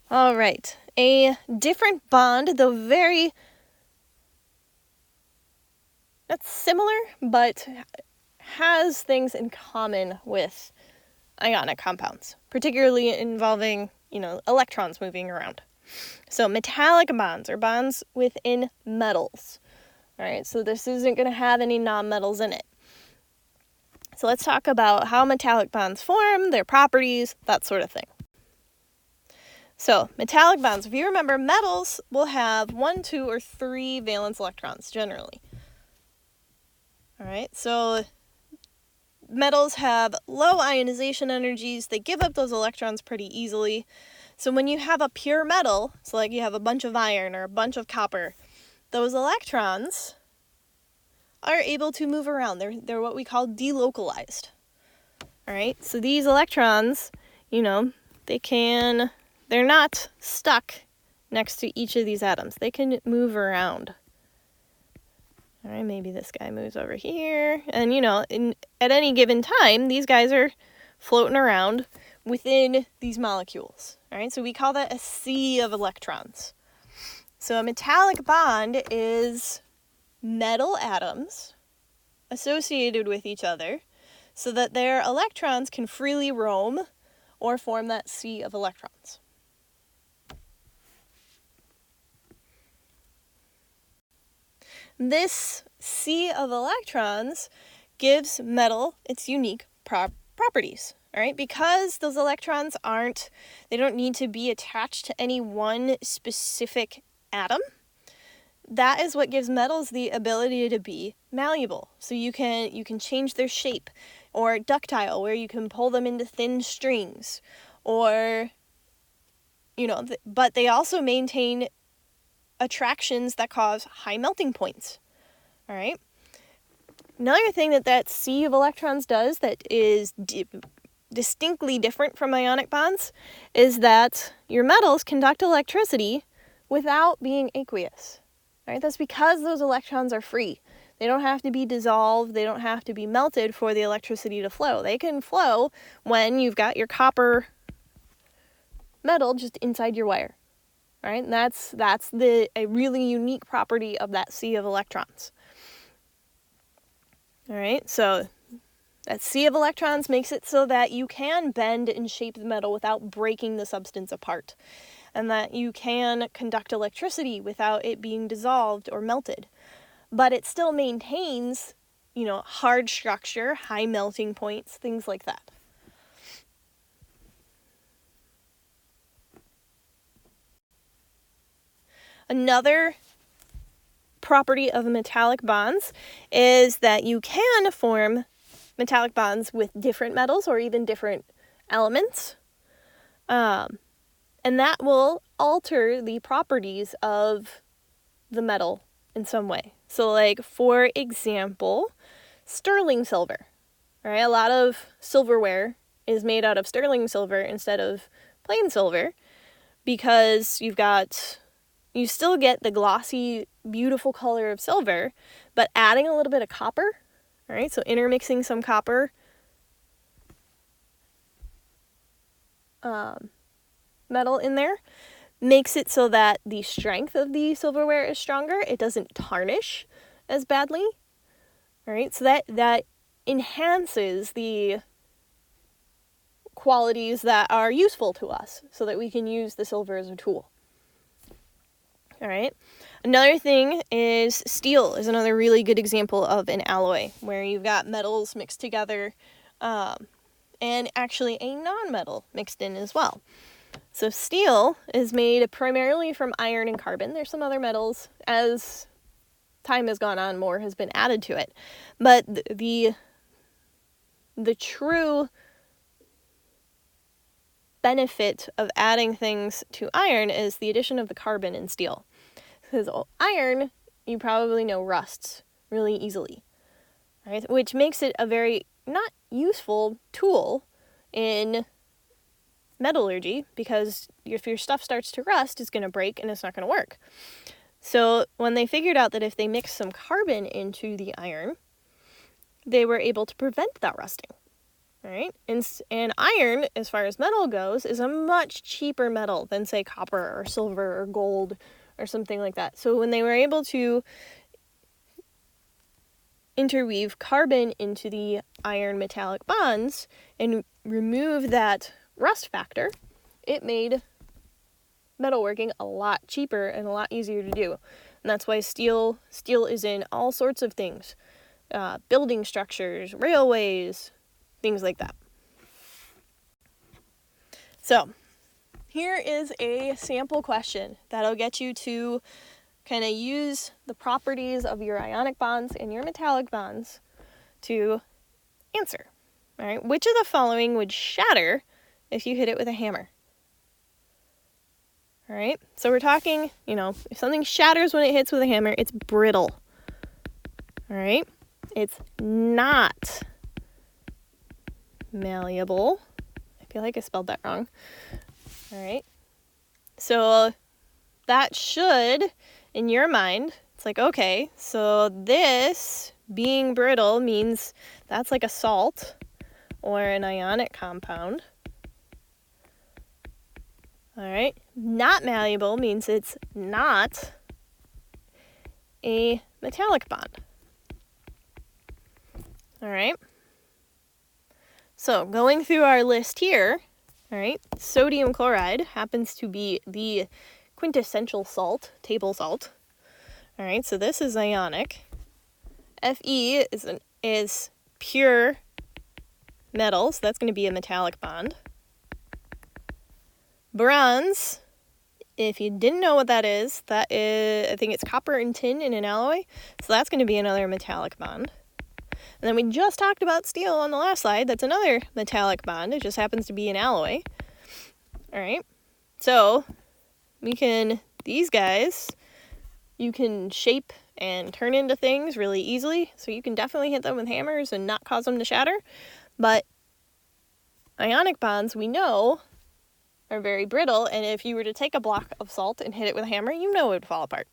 All right, a different bond, though very, not similar, but has things in common with ionic compounds, particularly involving, electrons moving around. So metallic bonds are bonds within metals. All right, so this isn't going to have any nonmetals in it. So let's talk about how metallic bonds form, their properties, that sort of thing. So metallic bonds, if you remember, metals will have 1, 2, or 3 valence electrons generally. All right, so metals have low ionization energies. They give up those electrons pretty easily. So when you have a pure metal, so like you have a bunch of iron or a bunch of copper, those electrons are able to move around. They're what we call delocalized. All right, so these electrons, they're not stuck next to each of these atoms. They can move around. All right, maybe this guy moves over here. And, at any given time, these guys are floating around within these molecules. All right, so we call that a sea of electrons. So a metallic bond is metal atoms associated with each other so that their electrons can freely roam or form that sea of electrons. This sea of electrons gives metal its unique properties, all right? Because those electrons they don't need to be attached to any one specific atom. That is what gives metals the ability to be malleable. So you can change their shape, or ductile, where you can pull them into thin strings, or, but they also maintain attractions that cause high melting points. All right. Another thing that sea of electrons does that is distinctly different from ionic bonds is that your metals conduct electricity without being aqueous. Right? That's because those electrons are free. They don't have to be dissolved. They don't have to be melted for the electricity to flow. They can flow when you've got your copper metal just inside your wire. All right? And that's a really unique property of that sea of electrons. All right? So that sea of electrons makes it so that you can bend and shape the metal without breaking the substance apart, and that you can conduct electricity without it being dissolved or melted. But it still maintains, hard structure, high melting points, things like that. Another property of metallic bonds is that you can form metallic bonds with different metals or even different elements. And that will alter the properties of the metal in some way. So, like, for example, sterling silver. All right, a lot of silverware is made out of sterling silver instead of plain silver because you still get the glossy, beautiful color of silver, but adding a little bit of copper, all right, so intermixing some copper metal in there makes it so that the strength of the silverware is stronger. It doesn't tarnish as badly. All right, so that enhances the qualities that are useful to us so that we can use the silver as a tool. All right. Another thing is steel is another really good example of an alloy where you've got metals mixed together and actually a non-metal mixed in as well. So steel is made primarily from iron and carbon. There's some other metals. As time has gone on, more has been added to it. But the true benefit of adding things to iron is the addition of the carbon in steel. Because iron, you probably know, rusts really easily, right? Which makes it a very not useful tool in metallurgy, because if your stuff starts to rust, it's going to break and it's not going to work. So when they figured out that if they mixed some carbon into the iron, they were able to prevent that rusting. All right, and iron, as far as metal goes, is a much cheaper metal than, say, copper or silver or gold or something like that. So when they were able to interweave carbon into the iron metallic bonds and remove that rust factor, it made metalworking a lot cheaper and a lot easier to do. And that's why steel is in all sorts of things. Building structures, railways, things like that. So here is a sample question that'll get you to kind of use the properties of your ionic bonds and your metallic bonds to answer. All right, which of the following would shatter if you hit it with a hammer? All right, so we're talking, if something shatters when it hits with a hammer, it's brittle. All right, it's not malleable. I feel like I spelled that wrong. All right, so that should, in your mind, it's like, okay, so this being brittle means that's like a salt or an ionic compound. All right, not malleable means it's not a metallic bond. All right, so going through our list here, all right, sodium chloride happens to be the quintessential salt, table salt. All right, so this is ionic. Fe is pure metal, so that's going to be a metallic bond. Bronze, if you didn't know what that is, I think it's copper and tin in an alloy, so that's going to be another metallic bond. And then we just talked about steel on the last slide. That's another metallic bond. It just happens to be an alloy. All right, so these guys, you can shape and turn into things really easily, so you can definitely hit them with hammers and not cause them to shatter. But ionic bonds, we know, are very brittle, and if you were to take a block of salt and hit it with a hammer, it would fall apart.